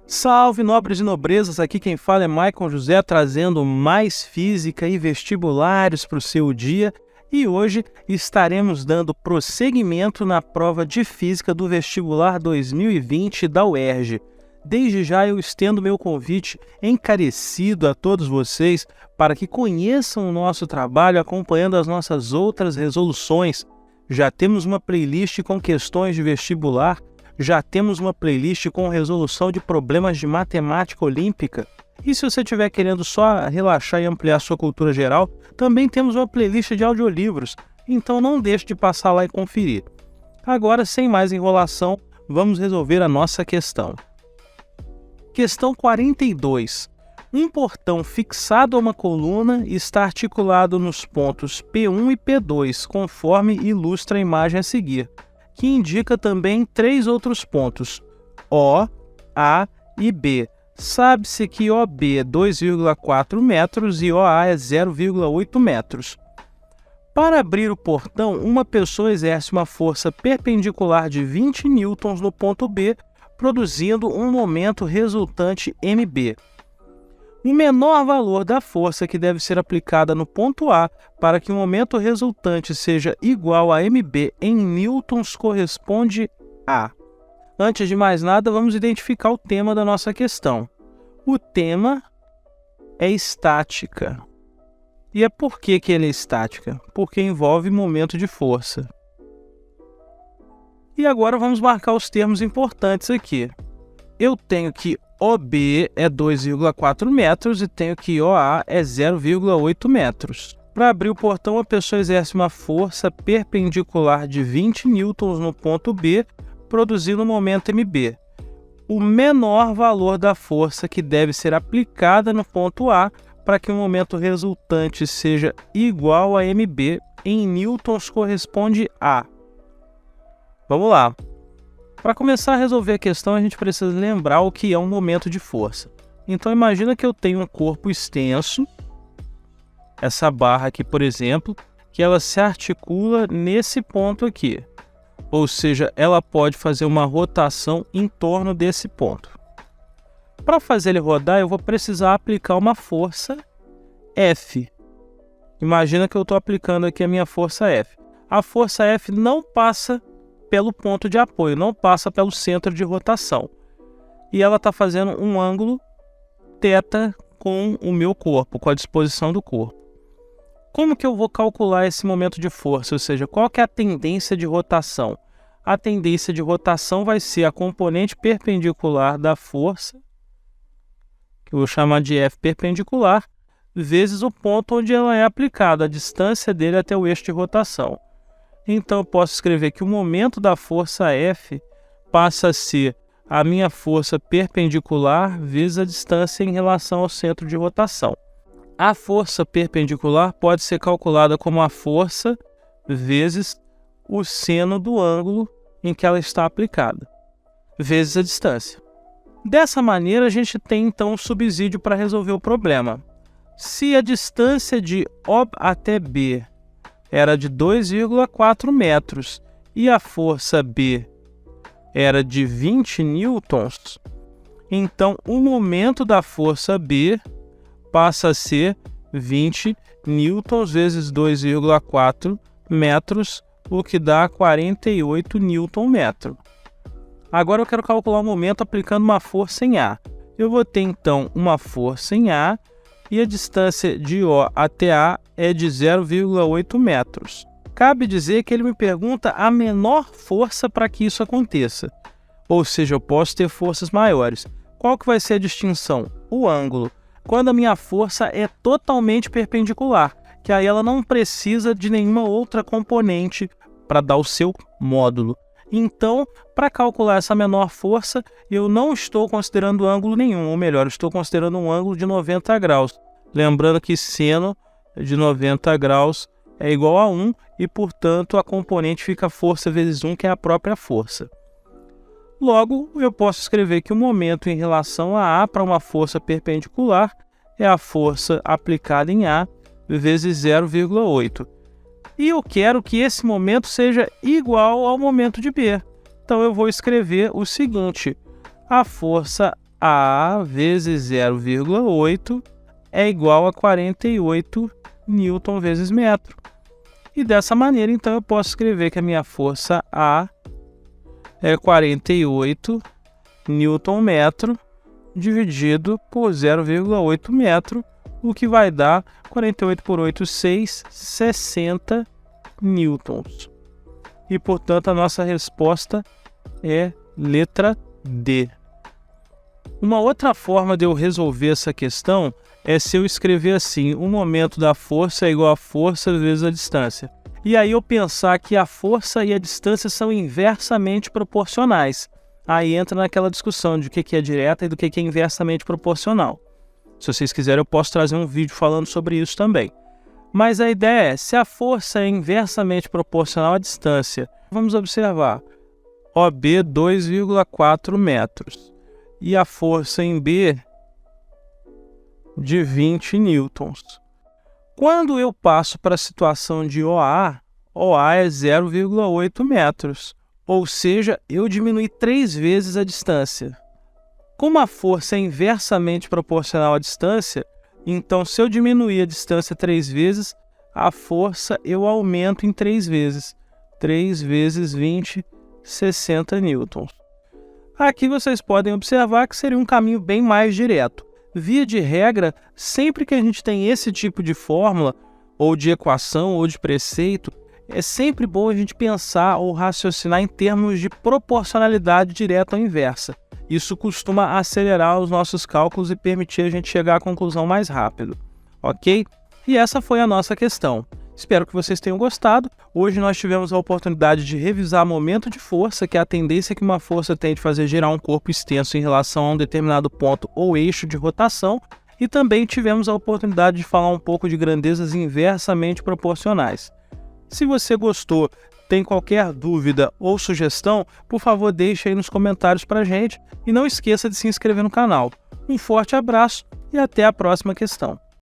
Salve, nobres e nobrezas! Aqui quem fala é Maicon José, trazendo mais física e vestibulares para o seu dia. E hoje estaremos dando prosseguimento na prova de física do vestibular 2020 da UERJ. Desde já eu estendo meu convite encarecido a todos vocês para que conheçam o nosso trabalho acompanhando as nossas outras resoluções. Já temos uma playlist com questões de vestibular, já temos uma playlist com resolução de problemas de matemática olímpica. E se você estiver querendo só relaxar e ampliar sua cultura geral, também temos uma playlist de audiolivros, então não deixe de passar lá e conferir. Agora, sem mais enrolação, vamos resolver a nossa questão. Questão 42. Um portão fixado a uma coluna está articulado nos pontos P1 e P2, conforme ilustra a imagem a seguir, que indica também três outros pontos, O, A e B. Sabe-se que OB é 2,4 metros e OA é 0,8 metros. Para abrir o portão, uma pessoa exerce uma força perpendicular de 20 newtons no ponto B, produzindo um momento resultante mB. O menor valor da força que deve ser aplicada no ponto A para que o momento resultante seja igual a mB em newtons corresponde a... Antes de mais nada, vamos identificar o tema da nossa questão. O tema é estática. E é por que ele é estática? Porque envolve momento de força. E agora vamos marcar os termos importantes aqui. Eu tenho que OB é 2,4 metros e tenho que OA é 0,8 metros. Para abrir o portão, a pessoa exerce uma força perpendicular de 20 newtons no ponto B, produzindo um momento mB. O menor valor da força que deve ser aplicada no ponto A para que o momento resultante seja igual a mB em newtons corresponde a... Vamos lá. Para começar a resolver a questão, a gente precisa lembrar o que é um momento de força. Então, imagina que eu tenho um corpo extenso, essa barra aqui, por exemplo, que ela se articula nesse ponto aqui. Ou seja, ela pode fazer uma rotação em torno desse ponto. Para fazer ele rodar, eu vou precisar aplicar uma força F. Imagina que eu estou aplicando aqui a minha força F. A força F não passa pelo ponto de apoio, não passa pelo centro de rotação. E ela está fazendo um ângulo θ com o meu corpo, com a disposição do corpo. Como que eu vou calcular esse momento de força? Ou seja, qual que é a tendência de rotação? A tendência de rotação vai ser a componente perpendicular da força, que eu vou chamar de F perpendicular, vezes o ponto onde ela é aplicada, a distância dele até o eixo de rotação. Então, eu posso escrever que o momento da força F passa a ser a minha força perpendicular vezes a distância em relação ao centro de rotação. A força perpendicular pode ser calculada como a força vezes o seno do ângulo em que ela está aplicada, vezes a distância. Dessa maneira, a gente tem então um subsídio para resolver o problema. Se a distância de O até B era de 2,4 metros e a força B era de 20 newtons, então o momento da força B passa a ser 20 newtons vezes 2,4 metros, o que dá 48 newton-metro. Agora eu quero calcular o momento aplicando uma força em A. Eu vou ter então uma força em A e a distância de O até A é de 0,8 metros. Cabe dizer que ele me pergunta a menor força para que isso aconteça. Ou seja, eu posso ter forças maiores. Qual que vai ser a distinção? O ângulo. Quando a minha força é totalmente perpendicular, que aí ela não precisa de nenhuma outra componente para dar o seu módulo. Então, para calcular essa menor força, eu não estou considerando ângulo nenhum, ou melhor, estou considerando um ângulo de 90 graus. Lembrando que seno de 90 graus é igual a 1 e, portanto, a componente fica força vezes 1, que é a própria força. Logo, eu posso escrever que o momento em relação a A para uma força perpendicular é a força aplicada em A vezes 0,8. E eu quero que esse momento seja igual ao momento de B. Então, eu vou escrever o seguinte: a força A vezes 0,8 é igual a 48 newton vezes metro. E dessa maneira, então, eu posso escrever que a minha força A é 48 newton metro dividido por 0,8 metro, o que vai dar 48 por 8, 6, 60 newtons. E, portanto, a nossa resposta é letra D. Uma outra forma de eu resolver essa questão é se eu escrever assim: o momento da força é igual a força vezes a distância. E aí eu pensar que a força e a distância são inversamente proporcionais. Aí entra naquela discussão de o que é direta e do que é inversamente proporcional. Se vocês quiserem, eu posso trazer um vídeo falando sobre isso também. Mas a ideia é, se a força é inversamente proporcional à distância, vamos observar, OB 2,4 metros e a força em B de 20 newtons. Quando eu passo para a situação de OA, OA é 0,8 metros, ou seja, eu diminui 3 vezes a distância. Como a força é inversamente proporcional à distância, então se eu diminuir a distância 3 vezes, a força eu aumento em 3 vezes. 3 vezes 20, 60 newtons. Aqui vocês podem observar que seria um caminho bem mais direto. Via de regra, sempre que a gente tem esse tipo de fórmula, ou de equação, ou de preceito, é sempre bom a gente pensar ou raciocinar em termos de proporcionalidade direta ou inversa. Isso costuma acelerar os nossos cálculos e permitir a gente chegar à conclusão mais rápido, ok? E essa foi a nossa questão. Espero que vocês tenham gostado. Hoje nós tivemos a oportunidade de revisar momento de força, que é a tendência que uma força tem de fazer girar um corpo extenso em relação a um determinado ponto ou eixo de rotação, e também tivemos a oportunidade de falar um pouco de grandezas inversamente proporcionais. Se você gostou, tem qualquer dúvida ou sugestão, por favor deixe aí nos comentários para a gente e não esqueça de se inscrever no canal. Um forte abraço e até a próxima questão.